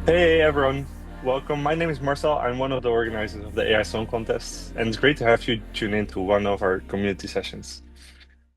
Hey everyone, welcome. My name is Marcel. I'm one of the organizers of the AI Song Contest, and it's great to have you tune in to one of our community sessions.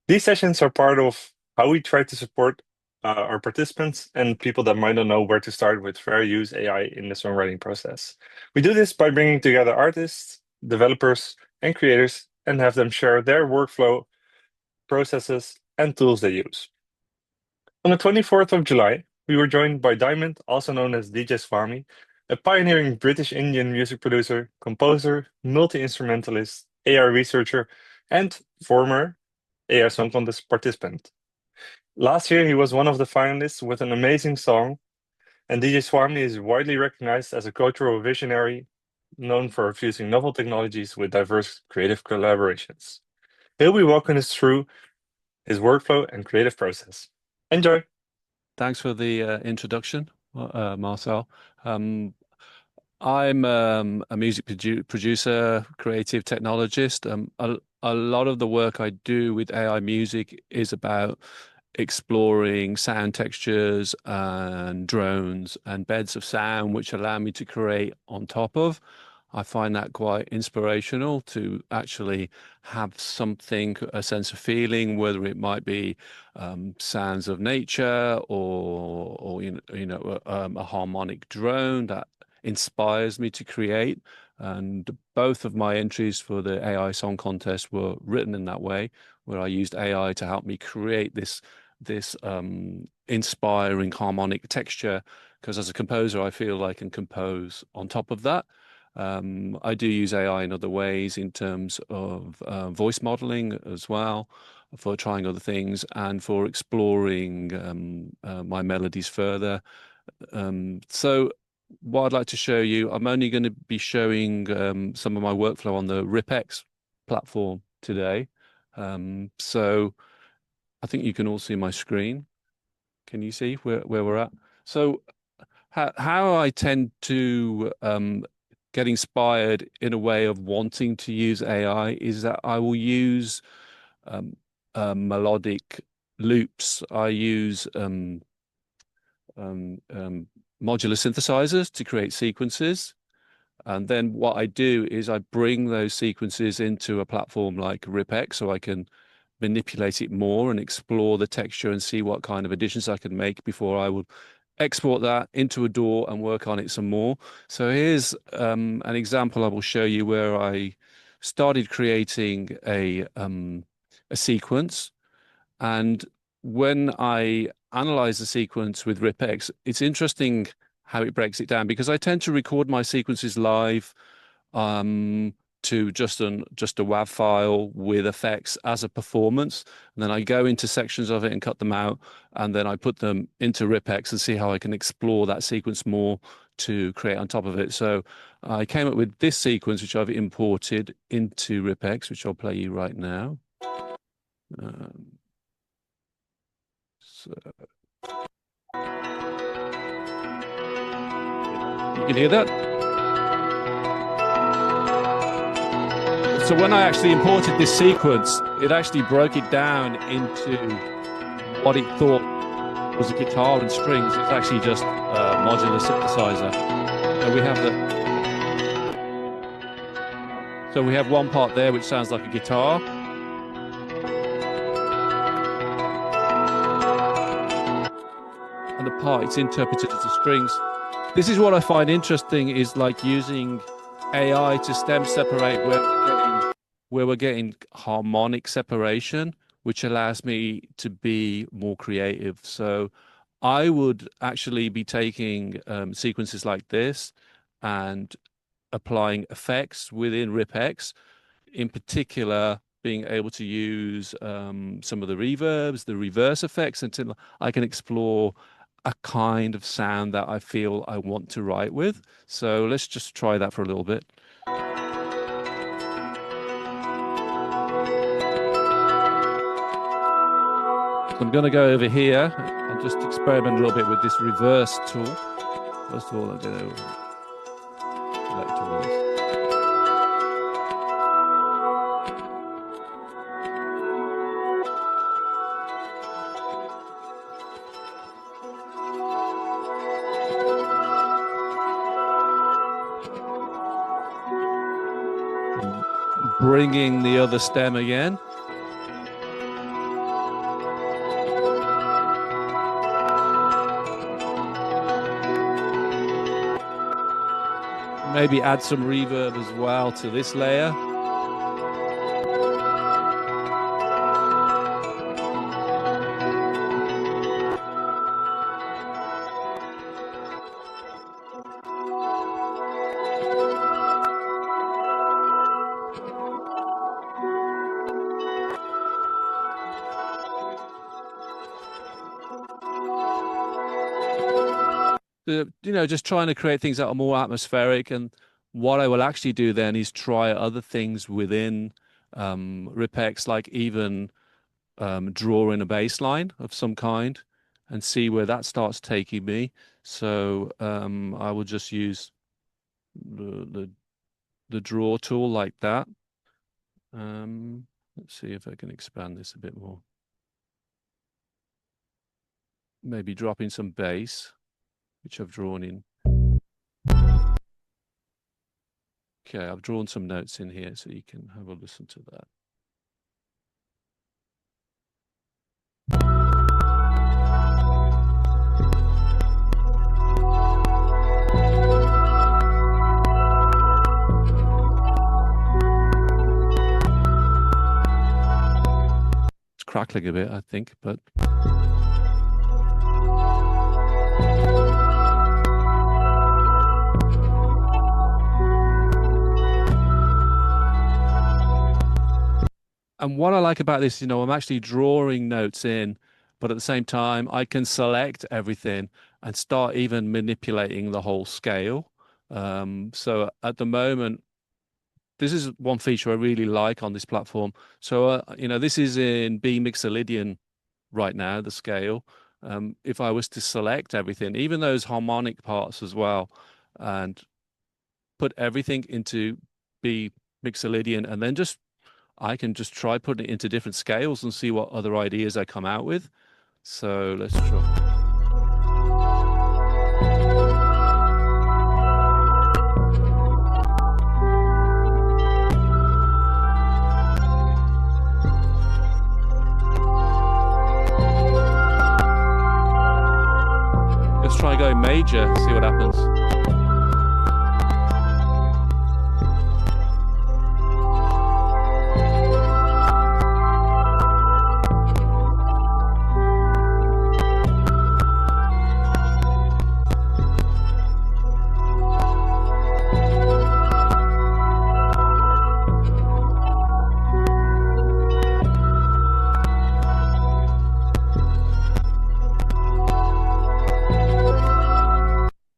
These sessions are part of how we try to support our participants and people that might not know where to start with fair use AI in the songwriting process. We do this by bringing together artists, developers, and creators and have them share their workflow, processes, and tools they use. On the 24th of July, we were joined by Diamond, also known as DJ Swami, a pioneering British Indian music producer, composer, multi-instrumentalist, AI researcher, and former AI Song Contest participant. Last year, he was one of the finalists with an amazing song, and DJ Swami is widely recognized as a cultural visionary known for fusing novel technologies with diverse creative collaborations. He'll be walking us through his workflow and creative process. Enjoy! Thanks for the introduction, Marcel. Um, I'm a music producer, creative technologist. A lot of the work I do with AI music is about exploring sound textures and drones and beds of sound, which allow me to create on top of. I find that quite inspirational to actually have something, a sense of feeling, whether it might be sounds of nature or a harmonic drone that inspires me to create. And both of my entries for the AI Song Contest were written in that way, where I used AI to help me create this inspiring harmonic texture. Because as a composer, I feel I can compose on top of that. I do use AI in other ways in terms of voice modeling as well, for trying other things and for exploring my melodies further. So what I'd like to show you, I'm only going to be showing some of my workflow on the RipX platform today. So I think you can all see my screen. Can you see where we're at? So how I tend to get inspired in a way of wanting to use AI is that I will use um, melodic loops. I use modular synthesizers to create sequences. And then what I do is I bring those sequences into a platform like RipX so I can manipulate it more and explore the texture and see what kind of additions I can make before I will export that into a DAW and work on it some more. So here's an example I will show you where I started creating a sequence. And when I analyze the sequence with RipX, it's interesting how it breaks it down because I tend to record my sequences live um, to just a WAV file with effects as a performance. And then I go into sections of it and cut them out. And then I put them into RipX and see how I can explore that sequence more to create on top of it. So I came up with this sequence, which I've imported into RipX, which I'll play you right now. Um, so you can hear that. So when I actually imported this sequence, it actually broke it down into what it thought was a guitar and strings. It's actually just a modular synthesizer. So we have one part there which sounds like a guitar. And the part it's interpreted as the strings. This is what I find interesting is like using AI to stem separate where we're getting harmonic separation, which allows me to be more creative. So I would actually be taking sequences like this and applying effects within RipX, in particular being able to use some of the reverbs, the reverse effects, until I can explore a kind of sound that I feel I want to write with. So let's just try that for a little bit. So I'm going to go over here and just experiment a little bit with this reverse tool. First of all, I'm going to select all this. bringing the other stem again. Maybe add some reverb as well to this layer. Just trying to create things that are more atmospheric. And what I will actually do then is try other things within RipX, like even draw in a bass line of some kind and see where that starts taking me. So I will just use the draw tool like that. Let's see if I can expand this a bit more. Maybe drop in some bass, which I've drawn in. Okay, I've drawn some notes in here so you can have a listen to that. It's crackling a bit, I think, but and what I like about this, I'm actually drawing notes in, but at the same time, I can select everything and start even manipulating the whole scale. So at the moment, this is one feature I really like on this platform. So, this is in B Mixolydian right now, the scale. If I was to select everything, even those harmonic parts as well, and put everything into B Mixolydian, and then I can just try putting it into different scales and see what other ideas I come out with. So let's try. Let's try going major, see what happens.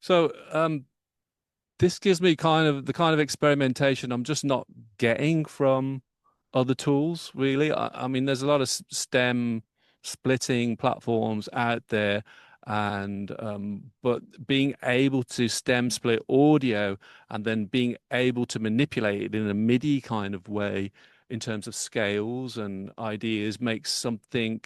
So this gives me the kind of experimentation I'm just not getting from other tools, really. I mean, there's a lot of stem splitting platforms out there, and but being able to stem split audio and then being able to manipulate it in a MIDI kind of way in terms of scales and ideas makes something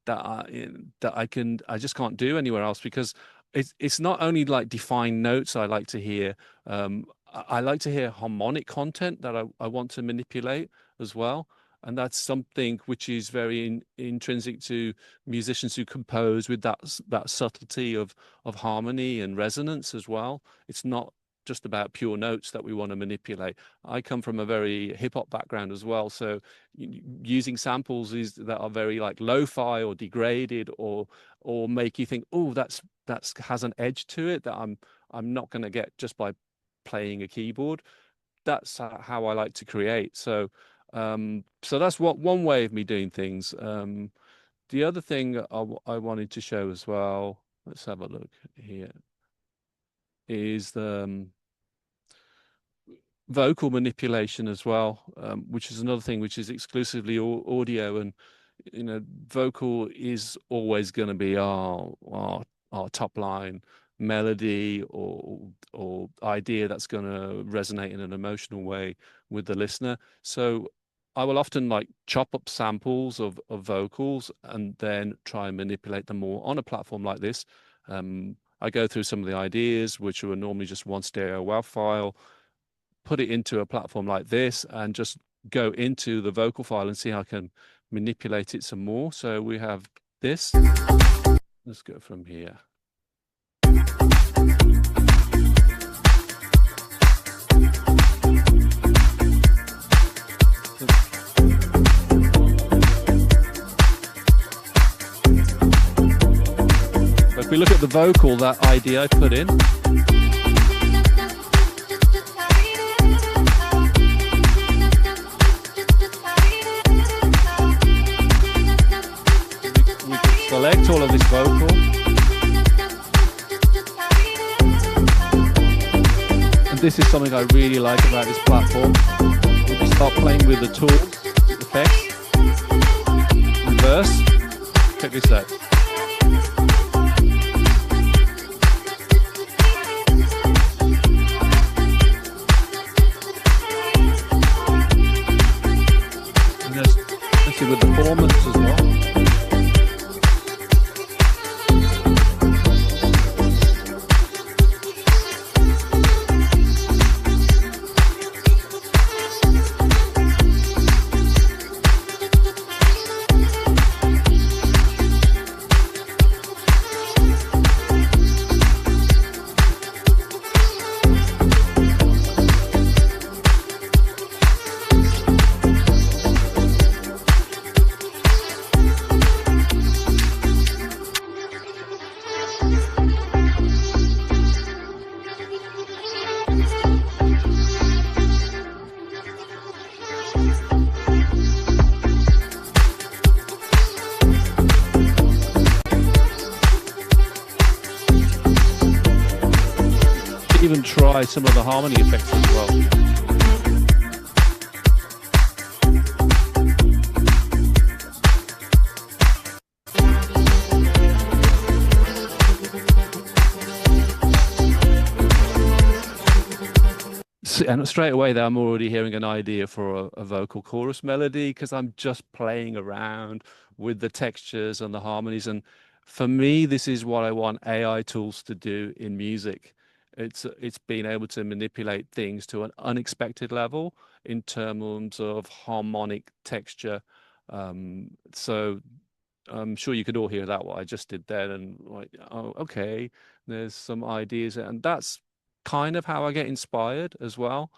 that I just can't do anywhere else, because it's not only like defined notes I like to hear. I like to hear harmonic content that I want to manipulate as well. And that's something which is very intrinsic to musicians who compose with that subtlety of harmony and resonance as well. It's not just about pure notes that we want to manipulate. I come from a very hip hop background as well, so using samples that are very like lo-fi or degraded or make you think, oh, that's has an edge to it that I'm not going to get just by playing a keyboard. That's how I like to create. So that's one way of me doing things. The other thing I wanted to show as well, let's have a look here, is the vocal manipulation as well, which is another thing which is exclusively audio. And vocal is always going to be our top line melody or idea that's going to resonate in an emotional way with the listener. So I will often like chop up samples of vocals and then try and manipulate them more on a platform like this. I go through some of the ideas, which are normally just one stereo WAV file, put it into a platform like this, and just go into the vocal file and see how I can manipulate it some more. So we have this. Let's go from here. If we look at the vocal, that ID I put in, we can select all of this vocal. And this is something I really like about this platform. When you start playing with the tools, effects, reverse, check this out. With the performance as well. Even try some of the harmony effects as well. And straight away there, I'm already hearing an idea for a vocal chorus melody because I'm just playing around with the textures and the harmonies. And for me, this is what I want AI tools to do in music. It's being able to manipulate things to an unexpected level in terms of harmonic texture. So I'm sure you could all hear that what I just did there, and like, oh, okay, there's some ideas, and that's kind of how I get inspired as well.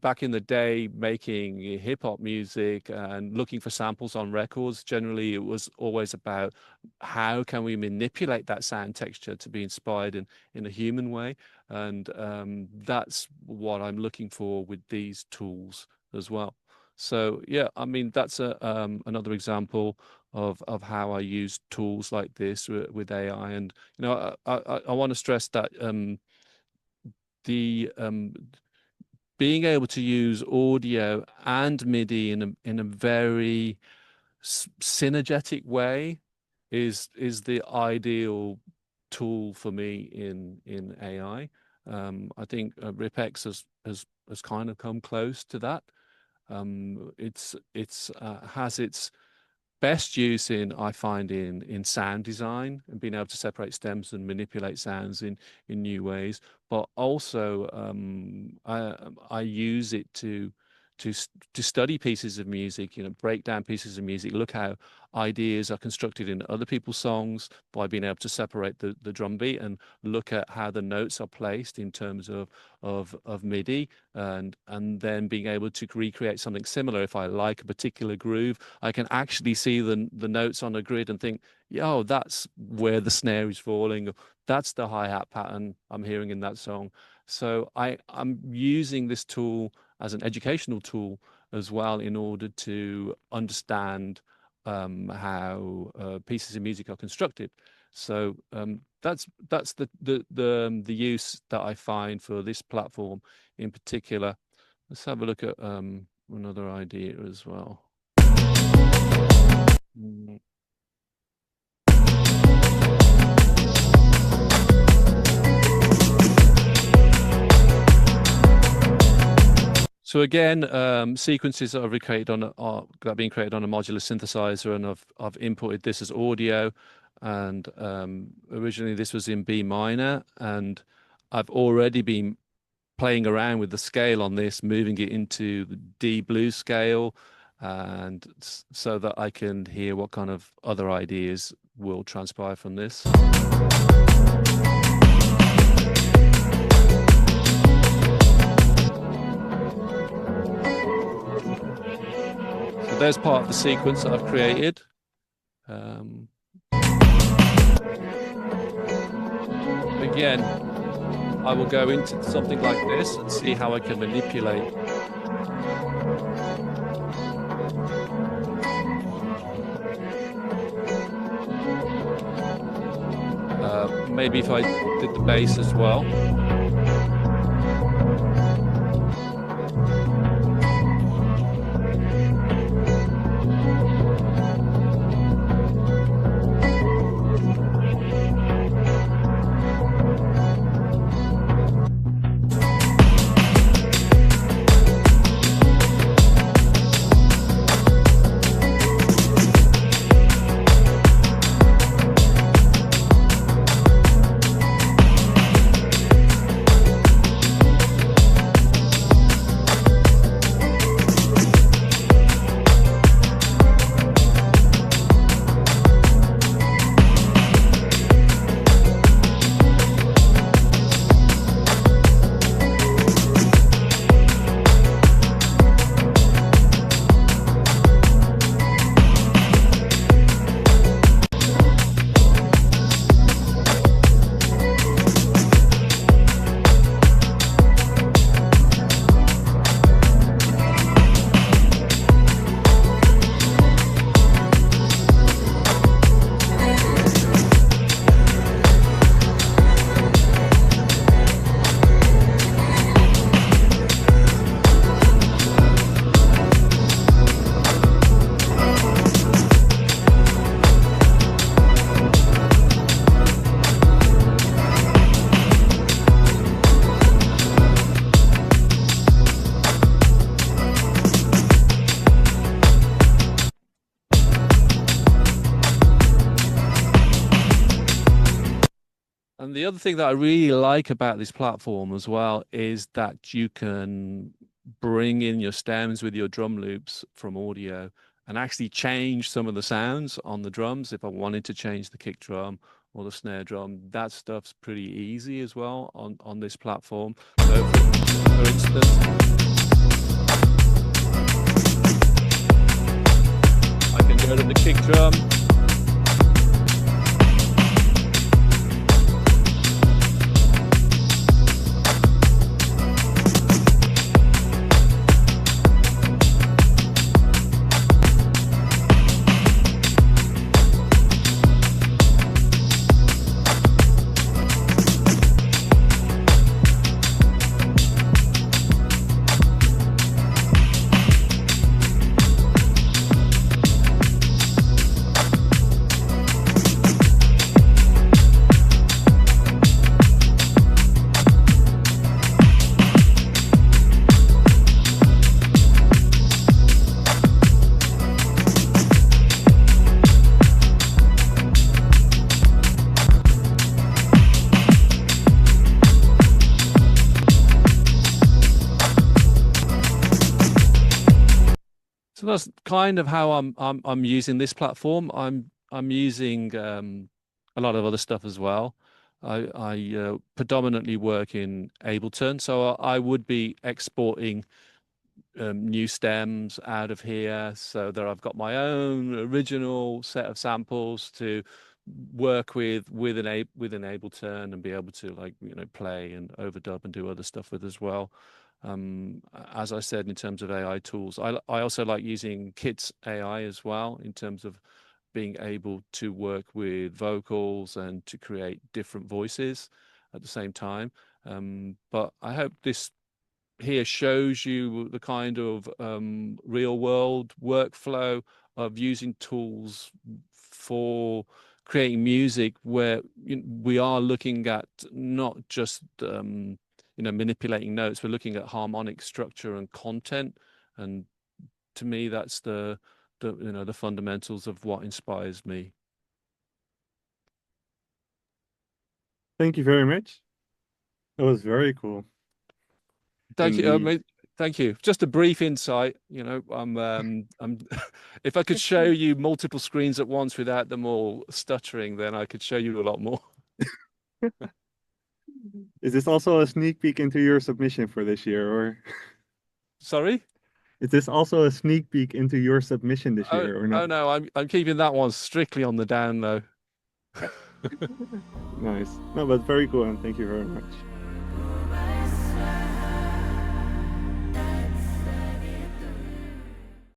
Back in the day, making hip hop music and looking for samples on records, generally it was always about how can we manipulate that sound texture to be inspired in a human way. And that's what I'm looking for with these tools as well. So yeah, I mean, that's another example of how I use tools like this with AI. And you know, I want to stress that the being able to use audio and MIDI in a very synergetic way is the ideal tool for me in AI. I think RipX has kind of come close to that. It's has its best use I find in sound design and being able to separate stems and manipulate sounds in new ways. But also, I use it to study pieces of music, you know, break down pieces of music, look how ideas are constructed in other people's songs by being able to separate the drum beat and look at how the notes are placed in terms of MIDI, and then being able to recreate something similar. If I like a particular groove, I can actually see the notes on a grid and think, yo, that's where the snare is falling. That's the hi-hat pattern I'm hearing in that song. So I'm using this tool as an educational tool as well in order to understand how pieces of music are constructed. So that's the use that I find for this platform in particular. Let's have a look at another idea as well. So again, sequences that are created on that being created on a modular synthesizer, and I've imported this as audio, and originally this was in B minor, and I've already been playing around with the scale on this, moving it into the D blues scale, and so that I can hear what kind of other ideas will transpire from this. So there's part of the sequence that I've created. Again, I will go into something like this and see how I can manipulate. Maybe if I did the bass as well. And the other thing that I really like about this platform as well is that you can bring in your stems with your drum loops from audio and actually change some of the sounds on the drums. If I wanted to change the kick drum or the snare drum, that stuff's pretty easy as well on this platform. So for instance, I can go to the kick drum. So that's kind of how I'm using this platform. I'm using a lot of other stuff as well. I predominantly work in Ableton, so I would be exporting new stems out of here so that I've got my own original set of samples to work with an Ableton and be able to, like, play and overdub and do other stuff with as well. As I said, in terms of AI tools, I also like using Kit's AI as well, in terms of being able to work with vocals and to create different voices at the same time. But I hope this here shows you the kind of real world workflow of using tools for creating music, where we are looking at not just manipulating notes. We're looking at harmonic structure and content, and to me that's the fundamentals of what inspires me. Thank you very much. That was very cool. Thank you. Indeed. Thank you. Just a brief insight. I'm. If I could show you multiple screens at once without them all stuttering, then I could show you a lot more. Is this also a sneak peek into your submission for this year, or Sorry? is this also a sneak peek into your submission this Oh, year, or oh not? no, I'm keeping that one strictly on the down low. Nice. No, but very cool, and thank you very much.